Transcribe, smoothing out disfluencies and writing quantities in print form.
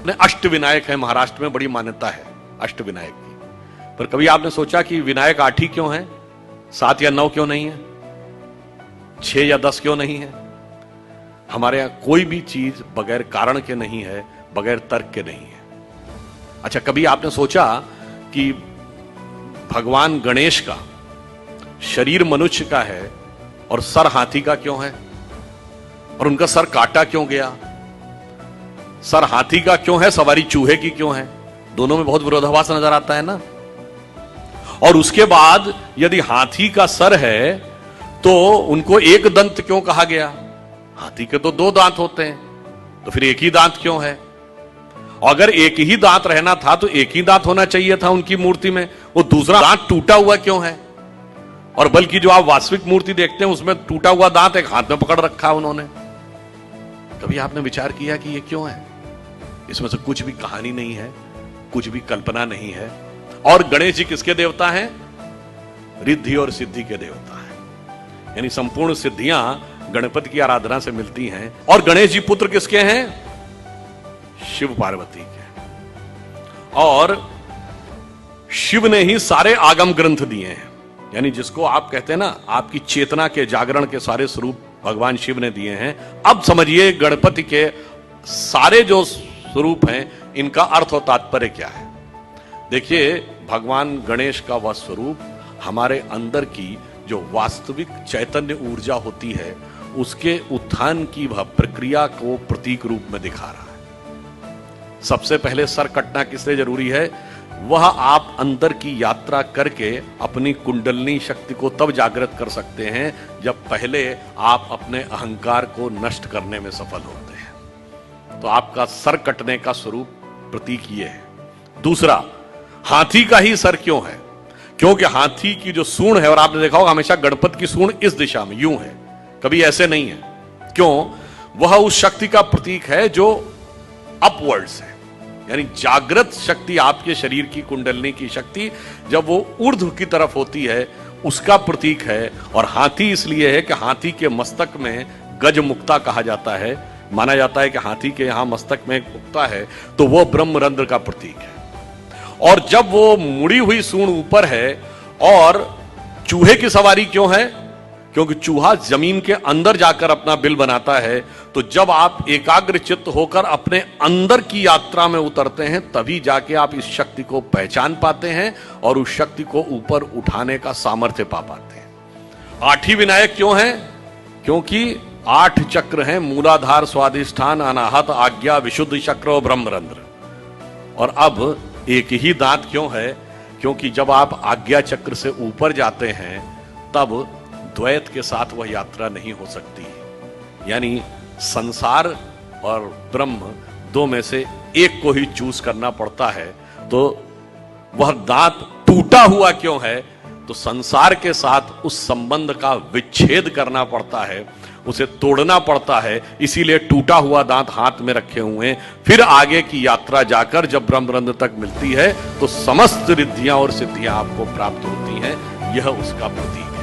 अपने अष्ट विनायक हैं, महाराष्ट्र में बड़ी मान्यता है अष्ट विनायक की। पर कभी आपने सोचा कि विनायक 8 ही क्यों है, 7 या 9 क्यों नहीं है, 6 या 10 क्यों नहीं है? हमारे यहां कोई भी चीज बगैर कारण के नहीं है, बगैर तर्क के नहीं है। अच्छा, कभी आपने सोचा कि भगवान गणेश का शरीर मनुष्य का है और सर हाथी का क्यों है? और उनका सर काटा क्यों गया? सर हाथी का क्यों है, सवारी चूहे की क्यों है? दोनों में बहुत विरोधाभास नजर आता है ना। और उसके बाद यदि हाथी का सर है तो उनको एक दंत क्यों कहा गया? हाथी के तो 2 दांत होते हैं, तो फिर एक ही दांत क्यों है? और अगर एक ही दांत रहना था तो एक ही दांत होना चाहिए था उनकी मूर्ति में, वो दूसरा दांत टूटा हुआ क्यों है? और बल्कि जो आप वास्तविक मूर्ति देखते हैं उसमें टूटा हुआ दांत एक हाथ में पकड़ रखा है उन्होंने। कभी आपने विचार किया कि ये क्यों है? इसमें से कुछ भी कहानी नहीं है, कुछ भी कल्पना नहीं है। और गणेश जी किसके देवता हैं? रिद्धि और सिद्धि के देवता हैं, यानी संपूर्ण सिद्धियां गणपति की आराधना से मिलती हैं। और गणेश जी पुत्र किसके हैं? शिव पार्वती के। और शिव ने ही सारे आगम ग्रंथ दिए हैं, यानी जिसको आप कहते हैं ना, आपकी चेतना के जागरण के सारे स्वरूप भगवान शिव ने दिए हैं। अब समझिए गणपति के सारे जो स्वरूप हैं इनका अर्थ और तात्पर्य क्या है। देखिए, भगवान गणेश का वह स्वरूप हमारे अंदर की जो वास्तविक चैतन्य ऊर्जा होती है उसके उत्थान की वह प्रक्रिया को प्रतीक रूप में दिखा रहा है। सबसे पहले सर कटना किस लिए जरूरी है? वह आप अंदर की यात्रा करके अपनी कुंडलनी शक्ति को तब जागृत कर सकते हैं जब पहले आप अपने अहंकार को नष्ट करने में सफल होते हैं। तो आपका सर कटने का स्वरूप प्रतीक ये है। दूसरा, हाथी का ही सर क्यों है? क्योंकि हाथी की जो सूंड है, और आपने देखा होगा हमेशा गणपति की सूंड इस दिशा में यूं है, कभी ऐसे नहीं है। क्यों? वह उस शक्ति का प्रतीक है जो अपवर्ड्स है, यानी जागृत शक्ति, आपके शरीर की कुंडलनी की शक्ति जब वो ऊर्ध्व की तरफ होती है उसका प्रतीक है। और हाथी इसलिए है कि हाथी के मस्तक में गज मुक्ता कहा जाता है। माना जाता है कि हाथी के यहां मस्तक में एक मुक्ता है तो वो ब्रह्मरंध्र का प्रतीक है। और जब वो मुड़ी हुई सूंड ऊपर है, और चूहे की सवारी क्यों है? क्योंकि चूहा जमीन के अंदर जाकर अपना बिल बनाता है। तो जब आप एकाग्र चित्त होकर अपने अंदर की यात्रा में उतरते हैं तभी जाके आप इस शक्ति को पहचान पाते हैं और उस शक्ति को ऊपर उठाने का सामर्थ्य पा पाते हैं। 8 ही विनायक क्यों हैं? क्योंकि 8 चक्र हैं, मूलाधार, स्वाधिष्ठान, अनाहत, आज्ञा, विशुद्ध चक्र और ब्रह्मरंध्र। और अब एक ही दांत क्यों है? क्योंकि जब आप आज्ञा चक्र से ऊपर जाते हैं तब द्वैत के साथ वह यात्रा नहीं हो सकती, यानी संसार और ब्रह्म 2 में से एक को ही चूज करना पड़ता है। तो वह दांत टूटा हुआ क्यों है? तो संसार के साथ उस संबंध का विच्छेद करना पड़ता है, उसे तोड़ना पड़ता है, इसीलिए टूटा हुआ दांत हाथ में रखे हुए हैं। फिर आगे की यात्रा जाकर जब ब्रह्मरंध्र तक मिलती है तो समस्त रिद्धियां और सिद्धियां आपको प्राप्त होती हैं। यह उसका प्रतीक है।